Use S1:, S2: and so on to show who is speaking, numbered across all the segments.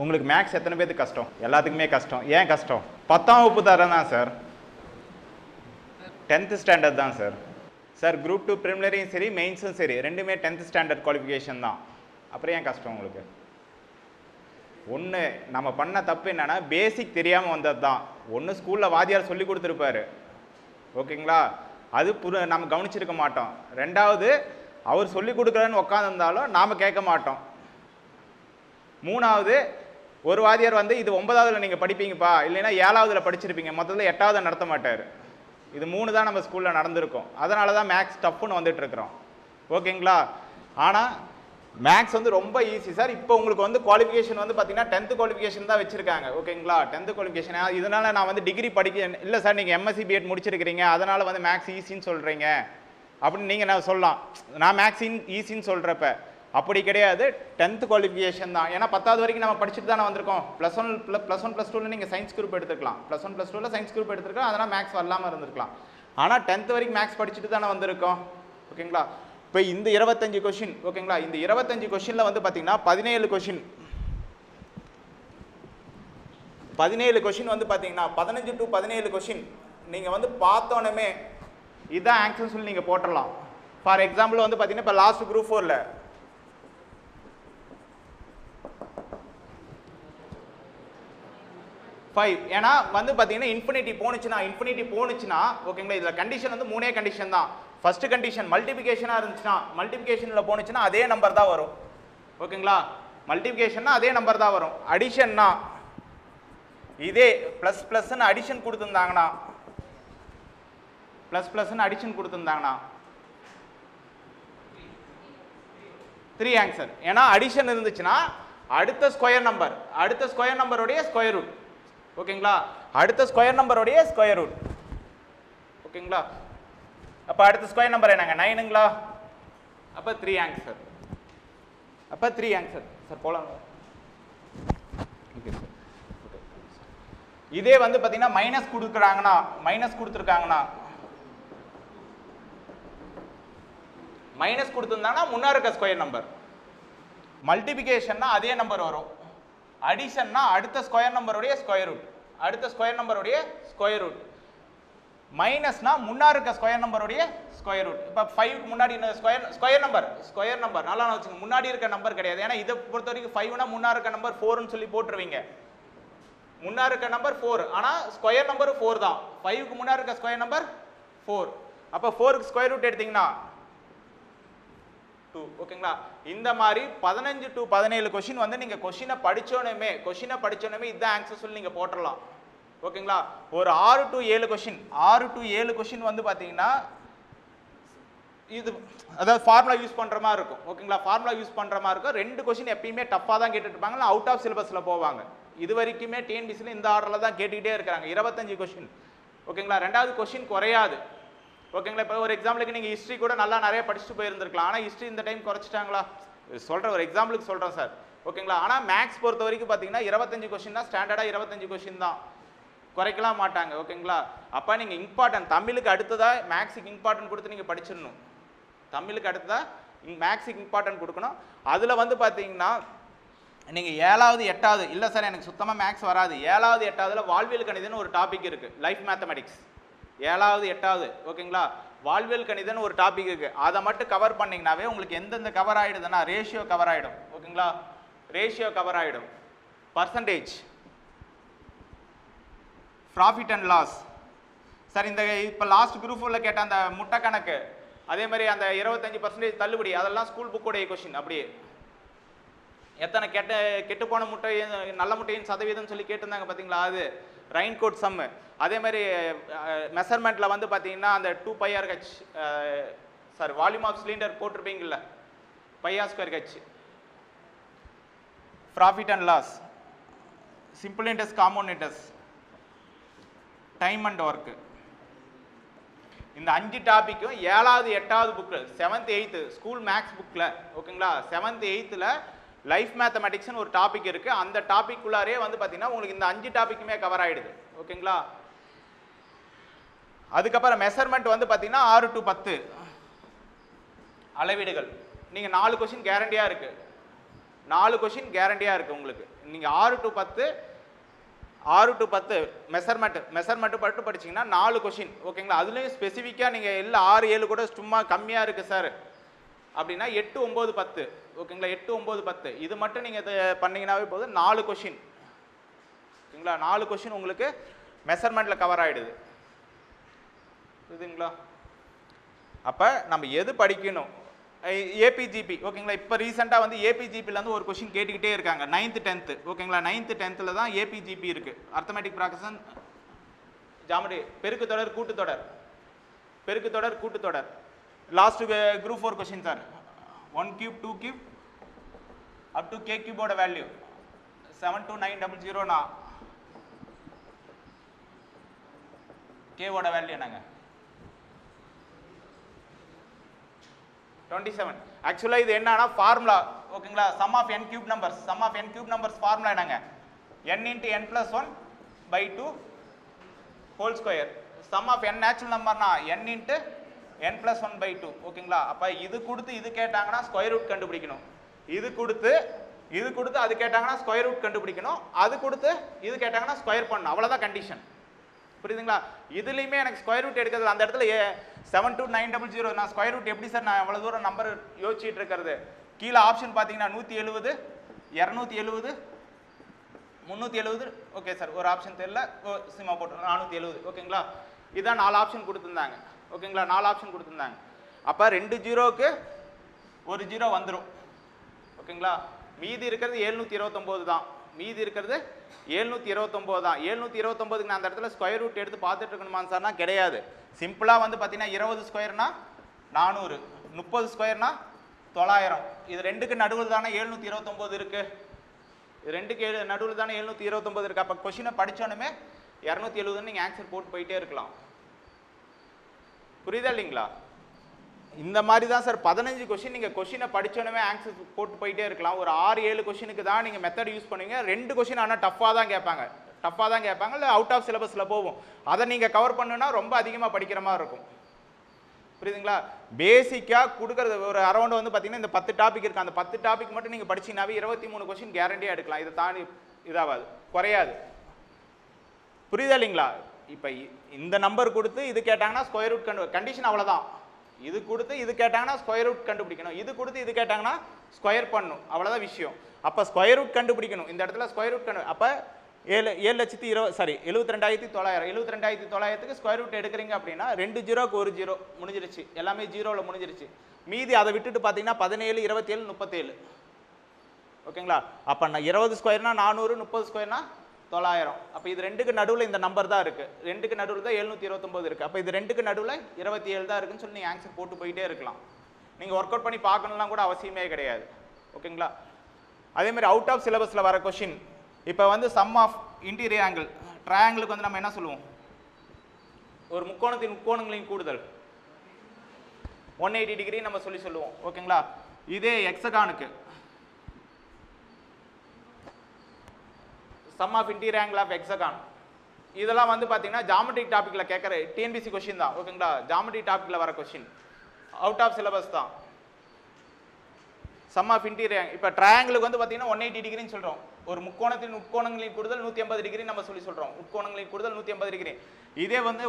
S1: உங்களுக்கு மேக்ஸ் எத்தனை பேருக்கு கஷ்டம்? எல்லாத்துக்குமே கஷ்டம். ஏன் கஷ்டம்? 10ஆம் வகுப்பு தரம் தான் சார், 10th ஸ்டாண்டர்ட் தான் சார். சார் குரூப் 2 ப்ரிலிமினரியும் சரி மெயின்ஸும் சரி ரெண்டுமே 10th ஸ்டாண்டர்ட் குவாலிஃபிகேஷன் தான். அப்புறம் ஏன் கஷ்டம் உங்களுக்கு? ஒன்று நம்ம பண்ண தப்பு என்னென்னா பேசிக் தெரியாமல் வந்தது தான். ஒன்று ஸ்கூலில் வாத்தியார் சொல்லி கொடுத்துருப்பாரு, ஓகேங்களா, அது நம்ம கவனிச்சிருக்க மாட்டோம். ரெண்டாவது அவர் சொல்லி கொடுக்குறன்னு உட்காந்துருந்தாலும் நாம் கேட்க மாட்டோம். மூணாவது ஒரு வாத்தியார் வந்து இது 9ஆவதுல நீங்கள் படிப்பீங்கப்பா, இல்லைன்னா 7ஆவதுல படிச்சிருப்பீங்க, மொத்தத்தில் 8ஆவது நடத்த மாட்டார். இது 3 தான் நம்ம ஸ்கூலில் நடந்திருக்கும். அதனால தான் மேக்ஸ் டஃப்னு வந்துட்டு இருக்கிறோம், ஓகேங்களா. ஆனால் மேக்ஸ் வந்து ரொம்ப ஈஸி சார். இப்போ உங்களுக்கு வந்து குவாலிஃபிகேஷன் வந்து பார்த்தீங்கன்னா 10th குவாலிஃபிகேஷன் தான் வச்சிருக்காங்க, ஓகேங்களா. 10th qualification. இதனால நான் வந்து டிகிரி படிக்க இல்லை சார், நீங்கள் எம்எஸ்சி பிஎட் முடிச்சிருக்கிறீங்க அதனால வந்து மேக்ஸ் ஈஸின்னு சொல்கிறீங்க அப்படின்னு நீங்கள் நான் சொல்லலாம். நான் மேக்ஸ் ஈஸின்னு சொல்கிறப்ப அப்படி கிடையாது, 10th குவாலிஃபிகேஷன் தான். ஏன்னா 10ஆவது வரைக்கும் நம்ம படிச்சுட்டு தானே வந்திருக்கோம். +1 +2ல நீங்கள் சயின்ஸ் குரூப் எடுத்துக்கலாம், +1 +2ல சயின்ஸ் குரூப் எடுத்துருக்கலாம், அதனால் மேக்ஸ் வரலாமல் இருந்திருக்கலாம். ஆனால் 10th வரைக்கும் மேக்ஸ் படிச்சுட்டு தானே வந்திருக்கோம், ஓகேங்களா. இப்போ இந்த 25 கொஷின், ஓகேங்களா, இந்த 25 கொஷினில் வந்து பார்த்தீங்கன்னா 17 கொஷின் வந்து பார்த்தீங்கன்னா 15 to 17 கொஷின் நீங்கள் வந்து பார்த்தோன்னே இதுதான் ஆன்சர்னு சொல்லி நீங்கள் போட்டுடலாம். ஃபார் எக்ஸாம்பிள் வந்து பார்த்தீங்கன்னா இப்போ லாஸ்ட் குரூப் 4ல் 5, ஏன்னா வந்து பார்த்தீங்கன்னா இன்ஃபினிட்டி போணுச்சுன்னா ஓகேங்களா. இதில் கண்டிஷன் வந்து 3 கண்டிஷன் தான். ஃபர்ஸ்ட் கண்டிஷன் மல்டிபிகேஷனாக இருந்துச்சுன்னா, மல்டிபிகேஷனில் போணுச்சுன்னா அதே நம்பர் தான் வரும், ஓகேங்களா. மல்டிபிகேஷன்னா அதே நம்பர் தான் வரும். அடிஷன்னா இதே ++ன்னு அடிஷன் கொடுத்துருந்தாங்கன்னா, அடிஷன் கொடுத்துருந்தாங்கன்னா 3 ஆன்சர். ஏன்னா அடிஷன் இருந்துச்சுன்னா அடுத்த ஸ்கொயர் நம்பருடைய ஸ்கொயர் ரூட், ஓகேங்களா. அடுத்த ஸ்கொயர் நம்பருடைய ஸ்கொயர் ரூட், ஓகேங்களா. அப்போ அடுத்த ஸ்கொயர் நம்பர் என்னங்க 9ங்களா? அப்போ 3 ஆன்சர். சார் போலாம். Okay sir. ஓகே. இதே வந்து பார்த்தீங்கன்னா மைனஸ் கொடுத்துருக்காங்கன்னா மைனஸ் கொடுத்துருந்தாங்கன்னா முன்னாடி இருக்க ஸ்கொயர் நம்பர். மல்டிபிகேஷன்னா அதே நம்பர் வரும். அடிஷன்னா அடுத்த ஸ்கொயர் நம்பருடைய ஸ்கொயர் ரூட். மைனஸ்னா முன்னாடி இருக்க ஸ்கொயர் நம்பருடைய ஸ்கொயர் ரூட். இப்போ 5க்கு முன்னாடி ஸ்கொயர் நம்பர் நல்லா வச்சுங்க, முன்னாடி இருக்க நம்பர் கிடையாது. ஏன்னா இதை பொறுத்த வரைக்கும் 5னா முன்னாடி இருக்க நம்பர் 4ன்னு சொல்லி போட்டுருவீங்க. முன்னாடி இருக்க நம்பர் 4, ஆனால் ஸ்கொயர் நம்பர் 4 தான். 5க்கு முன்னாடி இருக்க ஸ்கொயர் நம்பர் 4. அப்போ 4க்கு ஸ்கொயர் ரூட் எடுத்தீங்கன்னா 2, ஓகேங்களா. இந்த மாதிரி 15 to 17 கொஸ்டின் வந்து நீங்க கொஸ்டினை படிச்சோனமே இதுதான் ஆன்சர் சொல்லி நீங்க போட்டுடலாம், ஓகேங்களா. ஒரு 6 to 7 கொஸ்டின் வந்து பாத்தீங்கன்னா இது அதாவது ஃபார்முலா யூஸ் பண்ற மாதிரி இருக்கும், ஓகேங்களா. ஃபார்முலா யூஸ் பண்ற மாதிரி இருக்கும். 2 கொஸ்டின் எப்பயுமே டஃப்பா தான் கேட்டுட்டு இருப்பாங்க, அவுட் ஆஃப் சிலபஸ்ல போவாங்க. இது வரைக்குமே டிஎன்பிசில இந்த ஆர்டர்ல தான் கேட்டுக்கிட்டே இருக்காங்க. 25 கொஸ்டின், ஓகேங்களா. ரெண்டாவது கொஸ்டின் குறையாது, ஓகேங்களா. இப்போ ஒரு எக்ஸாம்பிளுக்கு நீங்கள் ஹிஸ்ட்ரி கூட நல்லா நிறைய படிச்சுட்டு போயிருந்துருக்கலாம், ஆனால் ஹிஸ்ட்ரி இந்த டைம் குறைச்சிட்டாங்களா? சொல்கிறேன், ஒரு எக்ஸாம்பிளுக்கு சொல்கிறேன் சார், ஓகேங்களா. ஆனால் மேக்ஸ் பொறுத்த வரைக்கும் பார்த்தீங்கன்னா 25 கொஸ்டின் தான், ஸ்டாண்டர்டாக 25 கொஸ்டின் தான், குறைக்கலாம் மாட்டாங்க, ஓகேங்களா. அப்போ நீங்கள் இம்பார்ட்டன்ட் தமிழுக்கு அடுத்ததாக மேக்ஸுக்கு இம்பார்ட்டன்ட் கொடுத்து நீங்கள் படிச்சிடணும். தமிழுக்கு அடுத்ததாக மேக்ஸுக்கு இம்பார்ட்டன்ட் கொடுக்கணும். அதில் வந்து பார்த்தீங்கன்னா நீங்கள் 7வது 8வது இல்லை சார் எனக்கு சுத்தமாக மேக்ஸ் வராது, 7வது 8வதுல வாழ்வியல் கணிதம்னு ஒரு டாபிக் இருக்குது, லைஃப் மேத்தமெட்டிக்ஸ். 7வது 8வது, ஓகேங்களா. வாழ்வியல் கணிதம்னு ஒரு டாபிக் இருக்கு, அதை மட்டும் கவர் பண்ணீங்கன்னாவே உங்களுக்கு எந்தெந்த கவர் ஆயிடுதுன்னா ரேஷியோ கவர் ஆயிடும், ஓகேங்களா. ரேஷியோ கவர் ஆயிடும், percentage, profit and loss. Sir இந்த இப்போ லாஸ்ட் குரூப் 4ல கேட்ட அந்த முட்டை கணக்கு, அதே மாதிரி அந்த 25% தள்ளுபடி, அதெல்லாம் ஸ்கூல் புக்கோடைய கொஸ்டின். அப்படியே எத்தனை கெட்டு போன முட்டை நல்ல முட்டையின் சதவீதம் சொல்லி கேட்டிருந்தாங்க பார்த்தீங்களா, அது ரைன் கோட் சம்மு. அதே மாதிரி மெஷர்மெண்ட்டில் வந்து பார்த்தீங்கன்னா அந்த 2πr/h sir volume of cylinder போட்டிருப்பீங்கள்ல, πr²h. Profit and loss, simple interest, compound interest, time and work. இந்த 5 டாபிக்கும் 7வது 8வது புக்கில் 7th 8th ஸ்கூல் மேக்ஸ் புக்கில், ஓகேங்களா. 7th 8th லைஃப் மேத்தமெட்டிக்ஸ்னு ஒரு டாபிக் இருக்கு, அந்த டாபிக் குள்ளாரே வந்து பார்த்தீங்கன்னா உங்களுக்கு இந்த 5 டாபிக்குமே கவர் ஆயிடுது, ஓகேங்களா. அதுக்கப்புறம் மெஷர்மெண்ட் வந்து பார்த்தீங்கன்னா 6 to 10 அளவீடுகள். நீங்கள் 4 கொஸ்டின் கேரண்டியாக இருக்கு, 4 கொஷின் கேரண்டியாக இருக்குது உங்களுக்கு. நீங்கள் 6 to 10 மெஷர்மெண்ட் மட்டும் படிச்சிங்கன்னா 4 கொஷின் ஓகேங்களா. அதுலேயும் ஸ்பெசிஃபிக்காக நீங்கள் இல்லை 6, 7 கூட சும்மா கம்மியாக இருக்குது சார் அப்படின்னா 8, 9, 10 ஓகேங்களா. 8, 9, 10 இது மட்டும் நீங்கள் பண்ணிங்கன்னாவே போதும். 4 கொஷின் ஓகேங்களா. 4 கொஷின் உங்களுக்கு மெஷர்மெண்ட்டில் கவர் ஆகிடுது. புரியுதுங்களா? அப்போ நம்ம எது படிக்கணும், ஏபிஜிபி ஓகேங்களா. இப்போ ரீசெண்டாக வந்து ஏபிஜிபிலேருந்து ஒரு கொஷின் கேட்டுக்கிட்டே இருக்காங்க 9th 10th ஓகேங்களா. 9th 10th தான் ஏபிஜிபி இருக்குது. அர்த்தமேட்டிக் ப்ராக்ரஷன் ஜாமெட்ரி, பெருக்கு தொடர் கூட்டு தொடர். Last group 4 question sir. 1 cube 2 cube up to k cube ஓட வேல்யூ 72900 k ஓட வேல்யூ என்னங்க 27. ஆக்சுவலாக இது என்னன்னா ஃபார்முலா ஓகேங்களா. Sum of n cube numbers formula என்னங்க n into n plus 1 by 2 whole square. Sum of n natural நம்பர்னா n into n plus 1 by 2 ஓகேங்களா. அப்போ இது கொடுத்து இது கேட்டாங்கன்னா ஸ்கொயர் ரூட் கண்டுபிடிக்கணும். இது கொடுத்து அது கேட்டாங்கன்னா ஸ்கொயர் ரூட் கண்டுபிடிக்கணும். அது கொடுத்து இது கேட்டாங்கன்னா ஸ்கொயர் பண்ணணும். அவ்வளோதான் கண்டிஷன். புரியுதுங்களா? இதுலேயுமே எனக்கு ஸ்கொயர் ரூட் எடுக்கிறது அந்த இடத்துல 72900 நான் ஸ்கொயர் ரூட் எப்படி சார் நான் எவ்வளோ தூரம் நம்பர் யோசிச்சுட்டு இருக்கிறது. கீழே ஆப்ஷன் பார்த்தீங்கன்னா 170, 270, 370 ஓகே சார். ஒரு ஆப்ஷன் தெரியல, சிமா போட்டு 470 ஓகேங்களா. இதான் 4 ஆப்ஷன் கொடுத்துருந்தாங்க ஓகேங்களா. 4 ஆப்ஷன் கொடுத்துருந்தாங்க. அப்போ 2 ஜீரோக்கு 1 ஜீரோ வந்துடும் ஓகேங்களா. மீதி இருக்கிறது 729 தான். 729க்கு நான் அந்த இடத்துல ஸ்கொயர் ரூட் எடுத்து பார்த்துட்டு இருக்கணுமா சார்னா கிடையாது. சிம்பிளாக வந்து பார்த்தீங்கன்னா 20 ஸ்கொயர்னா 400, 30 ஸ்கொயர்னா 900. இது ரெண்டுக்கு நடுவில் தானே 729 இருக்கு. இது ரெண்டுக்கு நடுவில் தானே 729 இருக்கு. அப்போ கொஷினை படித்தோன்னுமே 270 நீங்கள் ஆன்சர் போட்டு போயிட்டே இருக்கலாம். புரியுதா இல்லைங்களா? இந்த மாதிரி தான் சார் 15 கொஷின் நீங்கள் கொஷினை படித்தோன்னே ஆன்சர் போட்டு போயிட்டே இருக்கலாம். ஒரு 6-7 கொஷினுக்கு தான் நீங்கள் மெத்தட் யூஸ் பண்ணுவீங்க. 2 கொஷின் ஆனால் டஃப்பாக தான் கேட்பாங்க இல்லை அவுட் ஆஃப் சிலபஸில் போகும். அதை நீங்கள் கவர் பண்ணுன்னா ரொம்ப அதிகமாக படிக்கிற மாதிரி இருக்கும். புரியுதுங்களா? பேசிக்காக கொடுக்குறது ஒரு அரௌண்ட் வந்து பார்த்தீங்கன்னா இந்த 10 டாபிக் இருக்குது. அந்த 10 டாபிக் மட்டும் நீங்கள் படிச்சிங்கனாவே 23 கொஷின் கேரண்டியாக எடுக்கலாம். இதை தாண்டி இதாகாது, குறையாது. புரியுதா இல்லைங்களா? இப்போ இந்த நம்பர் கொடுத்து இது கேட்டாங்கன்னா ஸ்கொயர் ரூட் கண்டிஷன் அவ்வளோதான். இது கொடுத்து இது கேட்டாங்கன்னா ஸ்கொயர் ரூட் கண்டுபிடிக்கணும். இது கொடுத்து இது கேட்டாங்கன்னா ஸ்கொயர் பண்ணணும். அவ்வளோதான் விஷயம். அப்போ ஸ்கொயர் ரூட் கண்டுபிடிக்கணும். இந்த இடத்துல ஸ்கொயர் ரூட் அப்போ 7,72,900 ஸ்கொயர் ரூட் எடுக்கிறீங்க அப்படின்னா 2 ஜீரோக்கு 1 ஜீரோ முடிஞ்சிருச்சு. எல்லாமே ஜீரோவில் முடிஞ்சிருச்சு. மீதி அதை விட்டுட்டு பார்த்தீங்கன்னா 17, 27, 37 ஓகேங்களா. அப்போ நான் 20 ஸ்கொயர்னா 400, 30 ஸ்கொயர்னா 900. அப்போ இது ரெண்டுக்கு நடுவில் இந்த நம்பர் தான் இருக்குது. ரெண்டுக்கு நடுவில் தான் 729 இருக்குது. அப்போ இது ரெண்டுக்கு நடுவில் 27 தான் இருக்குன்னு சொல்லி நீங்கள் ஆன்சர் போட்டு போயிட்டே இருக்கலாம். நீங்கள் ஒர்க் அவுட் பண்ணி பார்க்கணும்லாம் கூட அவசியமே கிடையாது ஓகேங்களா. அதேமாதிரி அவுட் ஆஃப் சிலபஸில் வர கொஷின் இப்போ வந்து சம் ஆஃப் இன்டீரியர் ஆங்கிள் ட்ரையாங்கிளுக்கு வந்து நம்ம என்ன சொல்லுவோம், ஒரு முக்கோணத்தின் முக்கோணங்களின் கூடுதல் 180 டிகிரி நம்ம சொல்லுவோம் ஓகேங்களா. இதே ஹெக்ஸகானுக்கு sum of interior angle of hexagon இதெல்லாம் வந்து பார்த்தீங்கன்னா ஜாமெட்ரிக் டாப்பிக்கில் கேட்குற டிஎன்பிசி கொஷின் தான் ஓகேங்களா. ஜாமெட்ரிக் டாப்பிக்கில் வர கொஷின் அவுட் ஆஃப் சிலபஸ் தான். சம் ஆஃப் இன்டீரியர் இப்போ ட்ரையாங்கிளுக்கு வந்து பார்த்தீங்கன்னா 180 டிகிரின்னு சொல்கிறோம். ஒரு முக்கோணத்தின் உட்கோணங்களின் கூடுதல் 180 டிகிரி நம்ம சொல்கிறோம். உட்கோணங்களின் கூடுதல் 180 டிகிரி. இதே வந்து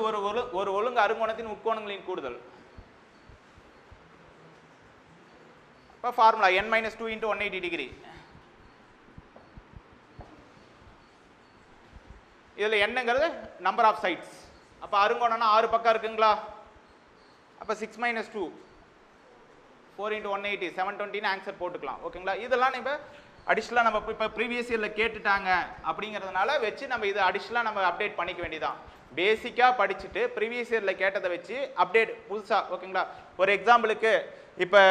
S1: ஒரு ஒழுங்கு அருங்கோணத்தின் உட்கோணங்களின் கூடுதல். இப்போ ஃபார்முலா n-2 × 180 டிகிரி. இதில் என்னங்கிறது நம்பர் ஆஃப் சைட்ஸ். அப்போ அருங்கோணம்னா 6 பக்கம் இருக்குங்களா. அப்போ 6 - 2 4 × 180 720 ஆன்சர் போட்டுக்கலாம் ஓகேங்களா. இதெல்லாம் நம்ம அடிஷ்னலாக நம்ம இப்போ ப்ரீவியஸ் இயரில் கேட்டுட்டாங்க அப்படிங்கிறதுனால வச்சு நம்ம இதை அடிஷ்னலாக நம்ம அப்டேட் பண்ணிக்க வேண்டியதான். பேசிக்காக படிச்சுட்டு ப்ரீவியஸ் இயரில் கேட்டதை வச்சு அப்டேட் புதுசாக ஓகேங்களா. ஒரு எக்ஸாம்பிளுக்கு இப்போ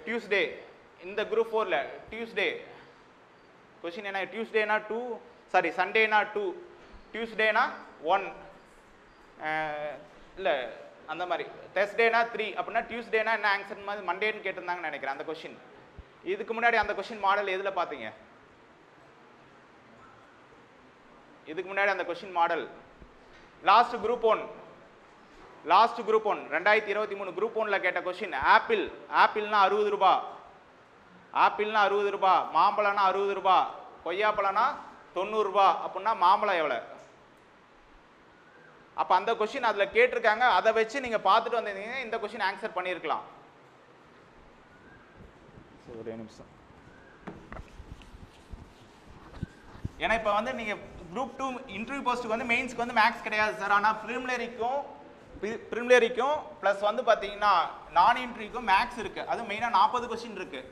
S1: டியூஸ்டே இந்த குரூப் 4ல் டியூஸ்டே கொஷின் என்ன, டியூஸ்டேனா 2 சண்டேனா 2 டியூஸ்டேனா 1 இல்லை அந்த மாதிரி தேர்ஸ்டேனா 3 அப்படின்னா டியூஸ்டேனா என்ன ஆன்சர் மாதிரி மண்டேன்னு கேட்டிருந்தாங்கன்னு நினைக்கிறேன் அந்த கொஷின். இதுக்கு முன்னாடி அந்த கொஷின் மாடல் எதில் பார்த்தீங்க? இதுக்கு முன்னாடி அந்த question model last group 1 2023 group 1ல கேட்ட கொஷின் ஆப்பிள்னா 60 ரூபாய். ஆப்பிள்னா 60 ரூபாய், மாம்பழம்னா 60 ரூபாய், கொய்யாப்பழம்னா 90 ரூபாய். அப்படின்னா மாம்பழம் எவ்வளோ? அப்போ அந்த கொஸ்டின் அதில் கேட்டிருக்காங்க, அதை வச்சு நீங்கள் பார்த்துட்டு வந்திருந்தீங்கன்னா இந்த கொஸ்டின் ஆன்சர் பண்ணியிருக்கலாம். ஒரே நிமிஷம். ஏன்னா இப்போ வந்து நீங்கள் குரூப் 2 இன்டர்வியூ போஸ்ட்டுக்கு வந்து மெயின்ஸ்க்கு வந்து மேக்ஸ் கிடையாது சார். ஆனால் ப்ரிலிமினரிக்கும் ப்ளஸ் வந்து பார்த்தீங்கன்னா நான் இன்டர்வியூக்கும் மேக்ஸ் இருக்குது. அது மெயினாக 40 கொஸ்டின் இருக்குது.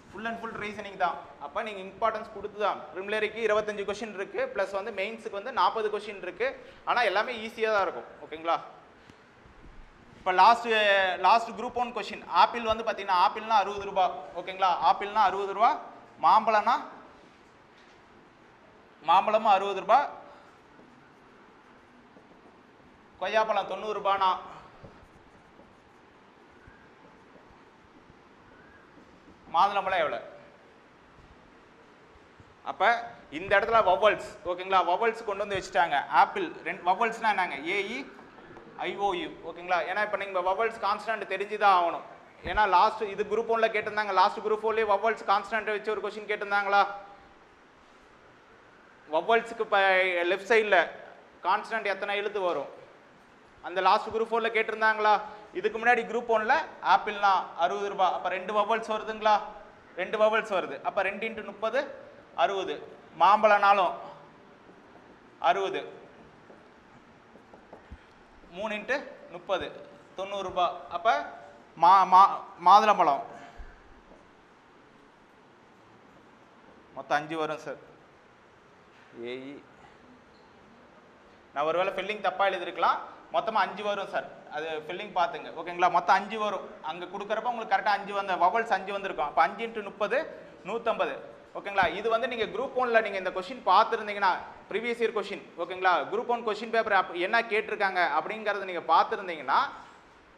S1: ஃபுல் அண்ட் ஃபுல் ரீசனிங் தான். அப்போ நீங்கள் இம்பார்ட்டன்ஸ் கொடுத்து தான். ப்ரிலிமினரிக்கு 25 கொஸ்டின் இருக்குது, ப்ளஸ் வந்து மெயின்ஸுக்கு வந்து 40 கொஸ்டின் இருக்குது. ஆனால் எல்லாமே ஈஸியாக தான் இருக்கும். ஓகேங்களா? இப்போ லாஸ்ட் குரூப் 1 கொஸ்டின். ஆப்பிள் வந்து பார்த்தீங்கன்னா ஆப்பிள்னா 60 ரூபாய். ஓகேங்களா? ஆப்பிள்னா 60 ரூபா, மாம்பழம்னா மாம்பழமும் 60 ரூபாய், கொய்யாப்பழம் 90 ரூபானா மாதுளம்பழம் எவ்வளோ? அப்போ இந்த இடத்துல வவல்ஸ். ஓகேங்களா? வவல்ஸ் கொண்டு வந்து வச்சுட்டாங்க. ஆப்பிள் வவல்ஸ்னா என்னங்க? A E I O U. ஓகேங்களா? ஏன்னா இப்போ நீங்கள் வவல்ஸ் கான்ஸ்டன்ட் தெரிஞ்சு தான் ஆகணும். ஏன்னா லாஸ்ட் இது குரூப் 1ல கேட்டிருந்தாங்க. லாஸ்ட் குரூப் 4லேயே வவல்ஸ் கான்ஸ்டன்ட் வச்சு ஒரு கொஸ்டின் கேட்டிருந்தாங்களா? வவல்ஸுக்கு இப்போ லெஃப்ட் சைடில் கான்ஸ்டன்ட் எத்தனை எழுத்து வரும்? அந்த லாஸ்ட் குரூப் 4ல கேட்டிருந்தாங்களா? இதுக்கு முன்னாடி குரூப் 1ல ஆப்பிள்னா 60 ரூபாய். அப்போ 2 வவல்ஸ் வருதுங்களா? 2 வவல்ஸ் வருது. அப்போ 2 × 30 60. மாம்பழம்னாலும் 60. 3 × 30 90 ரூபாய். அப்போ மாதுளம்பழம் மொத்தம் 5 வரும் சார். ஏஇ நான் ஒருவேளை ஃபில்லிங் தப்பாக எழுதிருக்கலாம். மொத்தமாக 5 வரும் சார். அது ஃபில்லிங் பார்த்துங்க. ஓகேங்களா? மொத்தம் 5 வரும். அங்கே கொடுக்குறப்ப உங்களுக்கு கரெக்டாக 5 வந்த வவல்ஸ் 5 வந்திருக்கும். அப்போ 5 × 30 150. ஓகேங்களா? இது வந்து நீங்கள் குரூப் 1ல நீங்கள் இந்த கொஸ்டின் பார்த்துருந்தீங்கன்னா, ப்ரீவியஸ் இயர் கொஸ்டின். ஓகேங்களா? குரூப் 1 கொஸ்டின் பேப்பர் என்ன கேட்டிருக்காங்க அப்படிங்கிறத நீங்கள் பார்த்துருந்தீங்கன்னா,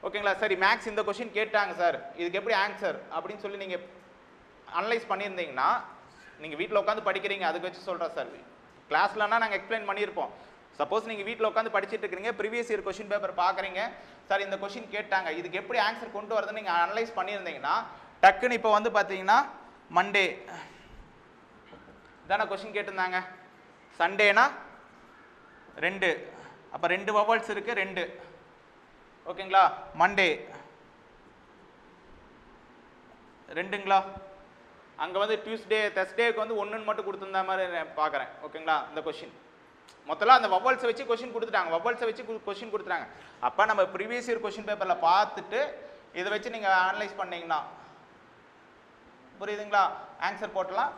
S1: ஓகேங்களா, சரி மேக்ஸ் இந்த கொஸ்டின் கேட்டாங்க சார், இதுக்கு எப்படி ஆன்சர் அப்படின்னு சொல்லி நீங்கள் அனலைஸ் பண்ணியிருந்தீங்கன்னா, நீங்கள் வீட்டில் உட்காந்து படிக்கிறீங்க, அதுக்கு வச்சு சொல்கிறேன் சார். கிளாஸ்லன்னா நாங்கள் எக்ஸ்பிளைன் பண்ணியிருப்போம். சப்போஸ் நீங்கள் வீட்டில் உட்காந்து படிச்சுட்டு இருக்கிறீங்க, ப்ரீவியஸ் இயர் கொஸ்டின் பேப்பர் பார்க்குறீங்க, சார் இந்த கொஸ்டின் கேட்டாங்க, இதுக்கு எப்படி ஆன்சர் கொண்டு வரதுன்னு நீங்கள் அனலைஸ் பண்ணியிருந்தீங்கன்னா, டக்குன்னு இப்போ வந்து பார்த்தீங்கன்னா மண்டே தானே கொஸ்டின் கேட்டிருந்தாங்க. சண்டேனா 2. அப்போ 2 வவல்ஸ் இருக்குது 2. ஓகேங்களா? மண்டே 2ங்களா? அங்கே வந்து டியூஸ்டே தர்ஸ்டேக்கு வந்து 1ன்னு மட்டும் கொடுத்துருந்த மாதிரி பார்க்குறேன். ஓகேங்களா? இந்த கொஸ்டின் மொத்தம் அந்த வவல்ஸை வச்சு கொஸ்டின் கொடுத்துட்டாங்க. வவல்ஸை வச்சு கொஸ்டின் கொடுத்துட்டாங்க. அப்போ நம்ம ப்ரீவியஸ் இயர் கொஸ்டின் பேப்பரில் பார்த்துட்டு இதை வச்சு நீங்கள் அனலைஸ் பண்ணீங்கன்னா புரியுதுங்களா? ஆன்சர் போட்டலாம்.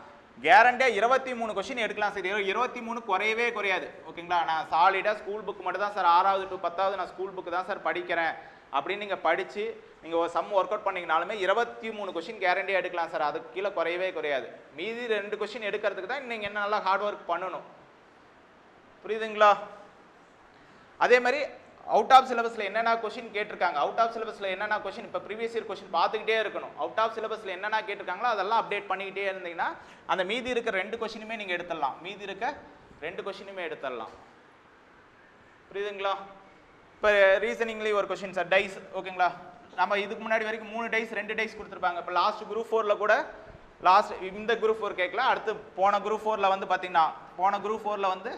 S1: கேரண்டியாக 23 கொஸ்டின் எடுக்கலாம் சார். 23 குறையவே குறையாது. ஓகேங்களா? நான் சாலிடாக ஸ்கூல் புக் மட்டும் தான் சார் 6வது to 10வது நான் ஸ்கூல் புக்கு தான் சார் படிக்கிறேன் அப்படின்னு நீங்கள் படித்து நீங்கள் ஒரு சம் ஒர்க் அவுட் பண்ணிங்கனாலுமே 23 கொஸ்டின் கேரண்டியாக எடுக்கலாம் சார். அதுக்கு கீழே குறையவே குறையாது. மீதி 2 கொஸ்டின் எடுக்கிறதுக்கு தான் நீங்கள் என்ன நல்லா ஹார்ட் ஒர்க் பண்ணணும். புரியுதுங்களா? அதே மாதிரி அவுட் ஆஃப் சிலபஸில் என்னென்ன கொஸ்டின் கேட்டிருக்காங்க, அவுட் ஆஃப் சிலபஸில் என்னென்ன கொஸ்டின், இப்போ ப்ரீவியஸ் இயர் கொஸ்டின் பார்த்துக்கிட்டே இருக்கணும். அவுட் ஆஃப் சிலபஸில் என்னென்ன கேட்டிருக்காங்களோ அதெல்லாம் அப்டேட் பண்ணிக்கிட்டே இருந்தீங்கன்னா அந்த மீதி இருக்க 2 கொஸ்டினுமே நீங்கள் எடுத்துடலாம். மீதி இருக்க 2 கொஸ்டினுமே எடுத்துடலாம். புரியுதுங்களா? இப்போ ரீசனிங்லேயும் ஒரு கொஸ்டின் சார், டைஸ். ஓகேங்களா? நம்ம இதுக்கு முன்னாடி வரைக்கும் 3 டைஸ் 2 டைஸ் கொடுத்துருப்பாங்க. இப்போ லாஸ்ட் குரூப் 4ல் கூட இந்த குரூப் 4 கேட்கல. அடுத்து போன குரூப் 4ல் வந்து பார்த்தீங்கன்னா போன குரூப் 4ல் வந்து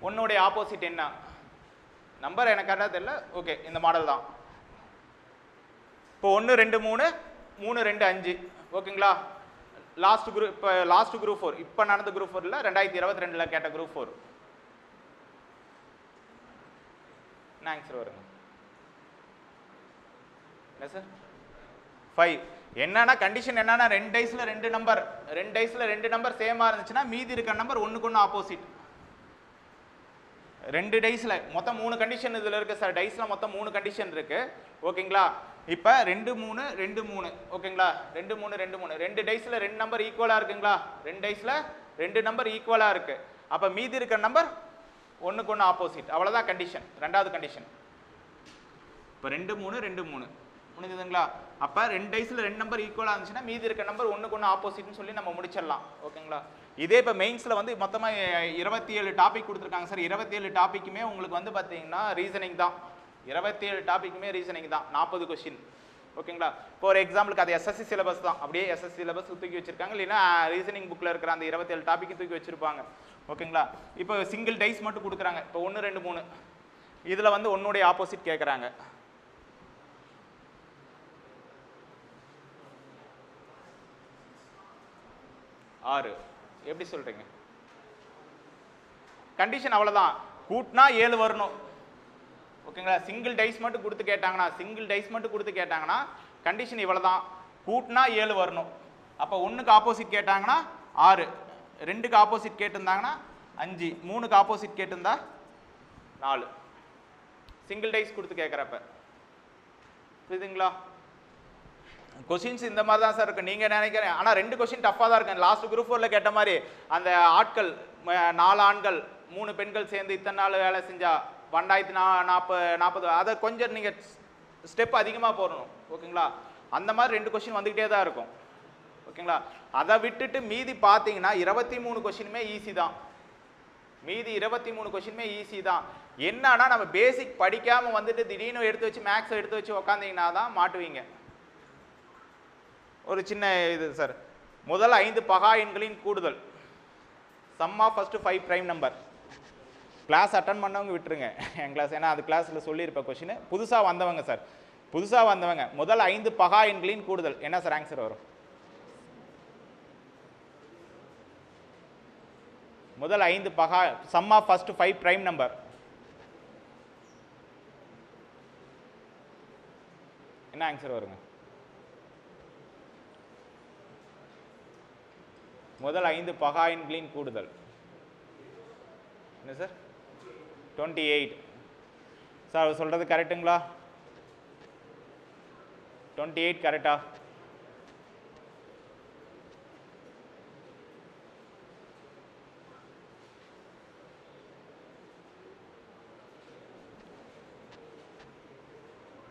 S1: ஒன்னுடைய ஆப்போசிட் என்ன நம்பர் எனக்கு கரெக்டாக தெரியல. ஓகே, இந்த மாடல் தான். இப்போ 1 2 3 3 2 5. ஓகேங்களா? லாஸ்ட் குரூப் இப்போ லாஸ்ட் குரூப் 4 இப்போ நடந்த குரூப் 4ல் 2022ல் கேட்ட குரூப் 4 என்ன ஆன்சர் வருங்க? என்ன சார்? 5. என்னன்னா கண்டிஷன் என்னன்னா 2 டைஸில் 2 நம்பர் சேமாக இருந்துச்சுன்னா மீதி இருக்க நம்பர் ஒன்றுக்கு ஒன்று ஆப்போசிட். 2 டைஸில் மொத்தம் 3 கண்டிஷன் இதில் இருக்குது சார். டைஸில் மொத்தம் 3 கண்டிஷன் இருக்குது. ஓகேங்களா? இப்போ 2 3 2 3. ஓகேங்களா? 2 3 2 3. 2 டைஸில் 2 நம்பர் ஈக்குவலாக இருக்குங்களா? 2 டைஸில் 2 நம்பர் ஈக்குவலாக இருக்குது. அப்போ மீதி இருக்க நம்பர் ஒன்றுக்கு ஒன்று ஆப்போசிட். அவ்வளோதான் கண்டிஷன். 2வது கண்டிஷன். இப்போ 2 3 2 3 முடிஞ்சதுங்களா? அப்போ 2 டைஸில் 2 நம்பர் ஈக்குவலாக இருந்துச்சுன்னா மீதி இருக்க நம்பர் ஒன்றுக்கு ஒன்று ஆப்போசிட்னு சொல்லி நம்ம முடிச்சிடலாம். ஓகேங்களா? இதே இப்போ மெயின்ஸில் வந்து மொத்தமாக 27 டாபிக் கொடுத்துருக்காங்க சார். 27 டாப்பிக்குமே உங்களுக்கு வந்து பார்த்தீங்கன்னா ரீசனிங் தான். 27 டாபிக்குமே ரீசனிங் தான், 40 கொஸ்டின். ஓகேங்களா? இப்போ ஒரு எக்ஸாம்பிளுக்கு அது எஸ்எஸ்சி சிலபஸ் தான், அப்படியே எஸ்எஸ்சி சிலபஸ் தூக்கி வச்சிருக்காங்க, இல்லைன்னா ரீசனிங் புக்கில் இருக்கிற அந்த 27 டாபிக் தூக்கி வச்சிருப்பாங்க. ஓகேங்களா? இப்போ சிங்கிள் டைஸ் மட்டும் கொடுக்குறாங்க. இப்போ 1 2 3 இதில் வந்து ஒன்னுடைய ஆப்போசிட் கேட்குறாங்க. ஆறு எப்படி சொல்றீங்க? கண்டிஷன் அவ்வளோதான், கூட்டினா 7 வரணும். ஓகேங்களா? சிங்கிள் டைஸ் மட்டும் கொடுத்து கேட்டாங்கன்னா கண்டிஷன் இவ்வளோ தான், கூட்டினா 7 வரணும். அப்போ 1க்கு ஆப்போசிட் கேட்டாங்கன்னா 6, 2க்கு ஆப்போசிட் கேட்டிருந்தாங்கன்னா 5, 3க்கு ஆப்போசிட் கேட்டிருந்தா 4. சிங்கிள் டைஸ் கொடுத்து கேட்குறப்ப புரியுதுங்களா? கொஸ்டின்ஸ் இந்த மாதிரி தான் சார் இருக்கு, நீங்க நினைக்கிறேன். ஆனால் 2 கொஸ்டின் டஃப்பாக தான் இருக்கு. லாஸ்ட் குரூப் 4ல கேட்ட மாதிரி அந்த ஆட்கள் 4 ஆண்கள் 3 பெண்கள் சேர்ந்து இத்தனை நாள் வேலை செஞ்சா 2040 அதை கொஞ்சம் நீங்க ஸ்டெப் அதிகமாக போடணும். ஓகேங்களா? அந்த மாதிரி 2 கொஸ்டின் வந்துகிட்டே தான் இருக்கும். ஓகேங்களா? அதை விட்டுட்டு மீதி பார்த்தீங்கன்னா 23 கொஸ்டினுமே ஈஸி தான். மீதி 23 கொஸ்டினுமே ஈஸி தான். என்னன்னா நம்ம பேசிக் படிக்காம வந்துட்டு திடீர்னு எடுத்து வச்சு மேக்ஸ் எடுத்து வச்சு உக்காந்தீங்கன்னா தான் மாட்டுவீங்க. ஒரு சின்ன இது சார், முதல் 5 பகா எண்களின் கூடுதல், sum of first 5 prime number. Class attend பண்ணவங்க விட்டுருங்க என் கிளாஸ், ஏன்னா அது கிளாஸில் சொல்லியிருப்பேன் கொஸ்டின். புதுசாக வந்தவங்க சார், புதுசாக வந்தவங்க முதல் 5 பகா எண்களின் கூடுதல் என்ன சார் ஆன்சர் வரும்? முதல் 5 பகா, sum of first 5 prime number என்ன ஆன்சர் வருங்க? முதல் 5 பகா எண்களின் கூடுதல் என்ன சார்? 28. சார் அவர் சொல்றது கரெக்டுங்களா? 28 கரெக்டா?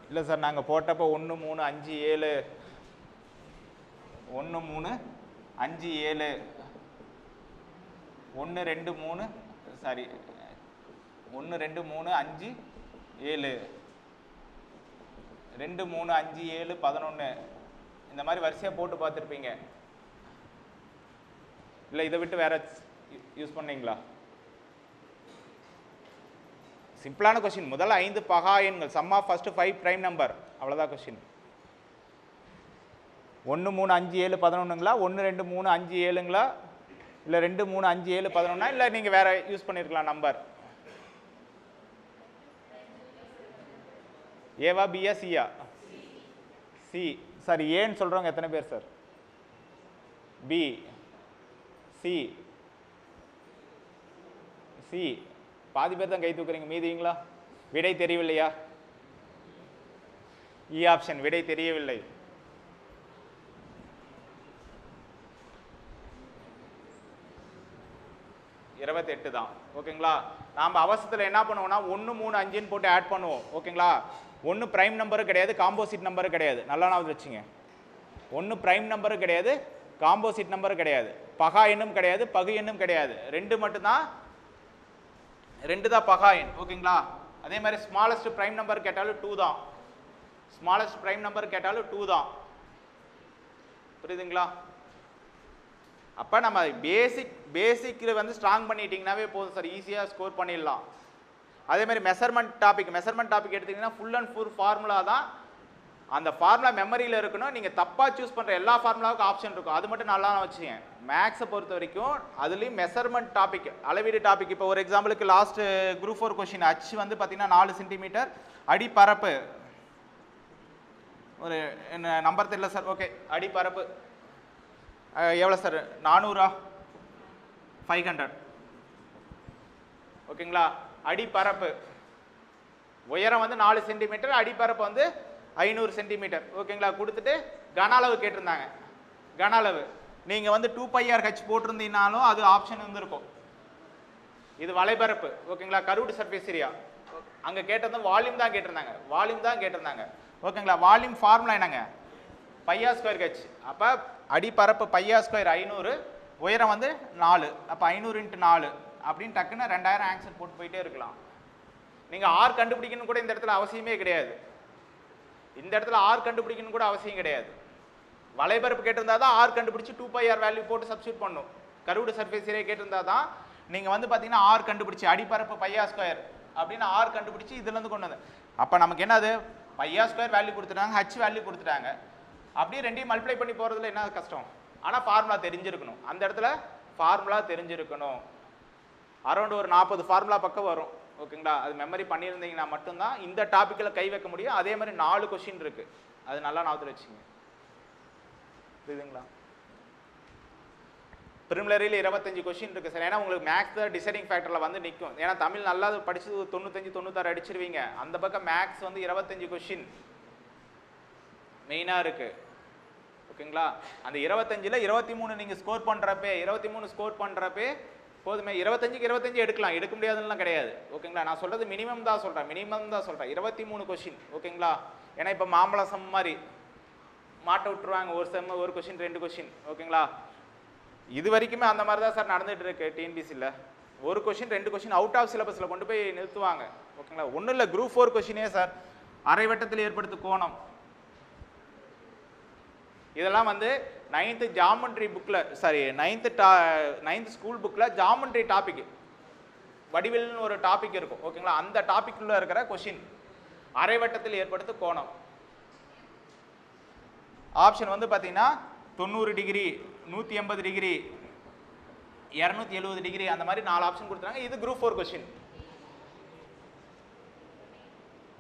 S1: இல்லை சார், நாங்கள் போட்டப்போ 1 3 5 7 1 3 5 7 1 2 3 சாரி 1 2 3 5 7 2 3 5 7 11 இந்த மாதிரி வரிசையாக போட்டு பார்த்துருப்பீங்க. இல்லை இதை விட்டு வேற யூஸ் பண்ணீங்களா? சிம்பிளான கொஸ்டின், முதல்ல 5 பகா எண்கள், sum of first 5 prime number, அவ்வளோதான் கொஸ்டின். 1 3 5 7 11ங்களா, 1 2 3 5 7ங்களா, இல்லை 2 3 5 7 11, இல்லை நீங்கள் வேற யூஸ் பண்ணியிருக்கலாம் நம்பர். ஏவா பியா சியா? சி. சார் ஏன்னு சொல்கிறவங்க எத்தனை பேர் சார்? B, C, C. பாதி பேர் தான் கை தூக்குறீங்க, மீதிங்களா? விடை தெரியவில்லையா? இ ஆப்ஷன் விடை தெரியவில்லை. இருபத்தெட்டு தான். ஓகேங்களா? நாம் அவசரத்தில் என்ன பண்ணுவோம்னா 1 3 5 போட்டு ஆட் பண்ணுவோம். ஓகேங்களா? 1 பிரைம் நம்பரும் கிடையாது, காம்போசிட் நம்பரும் கிடையாது. நல்லா நான் வச்சுங்க, 1 பிரைம் நம்பரும் கிடையாது, காம்போசிட் நம்பரும் கிடையாது, பகா எண்ணும் கிடையாது, பகு எண்ணும் கிடையாது. 2 மட்டும்தான், 2 தான் பகா எண். ஓகேங்களா? அதே மாதிரி ஸ்மாலஸ்ட் பிரைம் நம்பர் கேட்டாலும் 2 தான், ஸ்மாலஸ்ட் பிரைம் நம்பர் கேட்டாலும் 2 தான். புரியுதுங்களா? அப்போ நம்ம பேசிக்கில் வந்து ஸ்ட்ராங் பண்ணிட்டீங்கன்னாவே போதும் சார், ஈஸியாக ஸ்கோர் பண்ணிடலாம். அதே மாதிரி மெஷர்மெண்ட் டாபிக் எடுத்தீங்கன்னா ஃபுல் அண்ட் ஃபுல் ஃபார்முலா தான். அந்த ஃபார்முலா மெமரியில் இருக்கணும். நீங்கள் தப்பாக சூஸ் பண்ணுற எல்லா ஃபார்முலாவுக்கும் ஆப்ஷன் இருக்கும், அது மட்டும் நல்லா வச்சுங்க. மேக்ஸை பொறுத்த வரைக்கும் அதுலேயும் மெஷர்மெண்ட் டாபிக், அளவீடு டாபிக். இப்போ ஒரு எக்ஸாம்பிளுக்கு லாஸ்ட் குரூப் 4 கொஸ்டின் அச்சு வந்து பார்த்தீங்கன்னா 4 சென்டிமீட்டர், அடிப்பரப்பு ஒரு நம்பர் தெரியல சார். ஓகே, அடிப்பரப்பு எவ்வளோ சார்? 400 500. ஓகேங்களா? அடிப்பரப்பு உயரம் வந்து 4 சென்டிமீட்டர், அடிப்பரப்பு வந்து 500 சென்டிமீட்டர். ஓகேங்களா? கொடுத்துட்டு கன அளவு கேட்டிருந்தாங்க. கன அளவு நீங்கள் வந்து 2πr/h போட்டிருந்தீங்கனாலும் அது ஆப்ஷன் இருந்திருக்கும். இது வலைபரப்பு. ஓகேங்களா? Curved surface area. அங்கே கேட்டது வால்யூம் தான் கேட்டிருந்தாங்க. ஓகேங்களா? வால்யூம் ஃபார்முலா என்னங்க? πr²h. அப்போ அடிப்பரப்பு πr² 500, உயரம் வந்து 4, அப்போ 500 × 4 அப்படின்னு டக்குன்னு 2000 ஆன்சர் போட்டு போயிட்டே இருக்கலாம். நீங்கள் ஆர் கண்டுபிடிக்கணும் கூட இந்த இடத்துல அவசியமே கிடையாது. இந்த இடத்துல ஆர் கண்டுபிடிக்கணும் கூட அவசியம் கிடையாது. வலைபரப்பு கேட்டிருந்தா தான் ஆர் கண்டுபிடிச்சி 2πr வேல்யூ போட்டு சப்ஸ்டியூட் பண்ணும். கர்வ்டு சர்ஃபேஸ் ஏரியா கேட்டிருந்தா தான் நீங்கள் வந்து பார்த்தீங்கன்னா ஆர் கண்டுபிடிச்சி அடிப்பரப்பு πr ஸ்கொயர் அப்படின்னு ஆர் கண்டுபிடிச்சி இதுலேருந்து கொண்டு வந்து அப்போ நமக்கு என்னது πr ஸ்கொயர் வேல்யூ கொடுத்துட்டாங்க, ஹச் வேல்யூ கொடுத்துட்டாங்க. அப்படியே ரெண்டையும் மல்டிப்ளை பண்ணி போகிறதுல என்ன கஷ்டம்? ஆனால் ஃபார்முலா தெரிஞ்சிருக்கணும். அந்த இடத்துல ஃபார்முலா தெரிஞ்சிருக்கணும். அரௌண்ட் ஒரு 40 ஃபார்முலா பக்கம் வரும். ஓகேங்களா? அது மெமரி பண்ணியிருந்தீங்கன்னா மட்டும்தான் இந்த டாப்பிக்கில் கை வைக்க முடியும். அதே மாதிரி 4 கொஸ்டின் இருக்குது. அது நல்லா ஞாபகத்தில் வச்சுங்க. புரியுதுங்களா? ப்ரிலிமினரியில் 25 கொஸ்டின் இருக்குது சார். ஏன்னா உங்களுக்கு மேக்ஸ் தான் டிசைடிங் ஃபேக்டரில் வந்து நிற்கும். ஏன்னா தமிழ் நல்லா படித்து 95 96 அடிச்சிருவீங்க. அந்த பக்கம் மேக்ஸ் வந்து 25 கொஸ்டின் மெயினாக இருக்குது. ஓகேங்களா? அந்த 25ல் 23 நீங்கள் ஸ்கோர் பண்ணுறப்பே 23 ஸ்கோர் பண்ணுறப்பே போதுமே. 25க்கு 25 எடுக்கலாம், எடுக்க முடியாதுன்னா கிடையாது. ஓகேங்களா? நான் சொல்கிறது மினிமம் தான் சொல்கிறேன், 23 கொஸ்டின். ஓகேங்களா? ஏன்னா இப்போ மாம்பழம் சம் மாதிரி மாட்ட விட்டுருவாங்க, ஒரு செம் ஒரு கொஸ்டின் 2 கொஸ்டின். ஓகேங்களா? இது வரைக்குமே அந்த மாதிரி தான் சார் நடந்துகிட்டு இருக்கு டிஎன்பிசியில். ஒரு கொஸ்டின் 2 கொஸ்டின் அவுட் ஆஃப் சிலபஸில் கொண்டு போய் நிறுத்துவாங்க. ஓகேங்களா? ஒன்றும் இல்லை, குரூப் 4 கொஸ்டினே சார். அரை வட்டத்தில் ஏற்படுத்தும் கோணம், இதெல்லாம் வந்து 9th ஜாமெண்ட்ரி புக்கில், சாரி 9th ஸ்கூல் புக்கில் ஜாமெண்ட்ரி டாபிக் வடிவில்னு ஒரு டாபிக் இருக்கும். ஓகேங்களா? அந்த டாபிக்குள்ளே இருக்கிற கொஸ்டின் அரை வட்டத்தில் ஏற்படுத்தும் கோணம். ஆப்ஷன் வந்து பார்த்தீங்கன்னா 90 டிகிரி, 180 டிகிரி, 270 டிகிரி, அந்த மாதிரி 4 ஆப்ஷன் கொடுத்துறாங்க. இது குரூப் 4 கொஸ்டின்.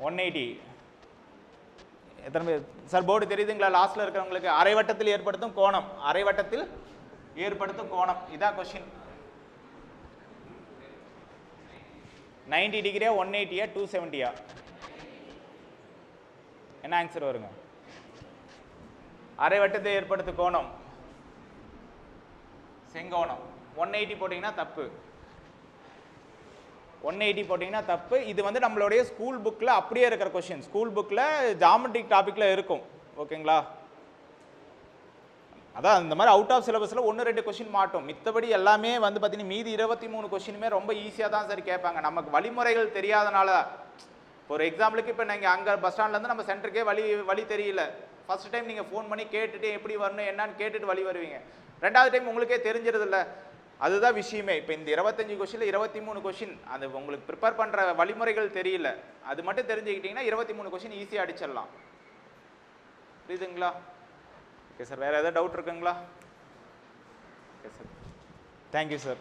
S1: 180 எத்தனை பேர் சார் போர்டு தெரியுதுங்களா? லாஸ்ட்ல இருக்கிறவங்களுக்கு அரை வட்டத்தில் ஏற்படுத்தும் கோணம், அரை வட்டத்தில் ஏற்படுத்தும் கோணம், இதான் கொஸ்டின். 90 டிகிரியா, 180யா, 270யா? என்ன ஆன்சர் வருங்க? அரை வட்டத்தில் ஏற்படுத்தும் கோணம் செங்கோணம். 180 போட்டிங்கன்னா தப்பு, 180 போட்டிங்கன்னா தப்பு. இது வந்து நம்மளுடைய ஸ்கூல் புக்கில் அப்படியே இருக்கிற கொஸ்டின், ஸ்கூல் புக்கில் ஜாமெட்ரிக் டாப்பிக்கில் இருக்கும். ஓகேங்களா? அதான் இந்த மாதிரி அவுட் ஆஃப் சிலபஸில் 1-2 கொஸ்டின் மாட்டோம். மித்தபடி எல்லாமே வந்து பார்த்தீங்கன்னா மீதி 23 கொஸ்டினுமே ரொம்ப ஈஸியாக தான் சார் கேட்பாங்க. நமக்கு வழிமுறைகள் தெரியாதனால. ஒரு எக்ஸாம்பிளுக்கு இப்போ நீங்கள் அங்கே பஸ் ஸ்டாண்ட்லேருந்து நம்ம சென்டருக்கே வழி தெரியல. ஃபர்ஸ்ட் டைம் நீங்கள் ஃபோன் பண்ணி கேட்டுட்டு எப்படி வரணும் என்னன்னு கேட்டுட்டு வழி வருவீங்க. ரெண்டாவது டைம் உங்களுக்கே தெரிஞ்சிருதில்ல, அதுதான் விஷயமே. இப்போ இந்த 25 கொஸ்டினில் 23 கொஸ்டின் அது உங்களுக்கு ப்ரிப்பேர் பண்ணுற வழிமுறைகள் தெரியல. அது மட்டும் தெரிஞ்சுக்கிட்டிங்கன்னா 23 கொஸ்டின் ஈஸியாக அடிச்சிடலாம். புரியுதுங்களா? ஓகே சார், வேறு ஏதாவது டவுட் இருக்குங்களா? Okay sir, thank you sir.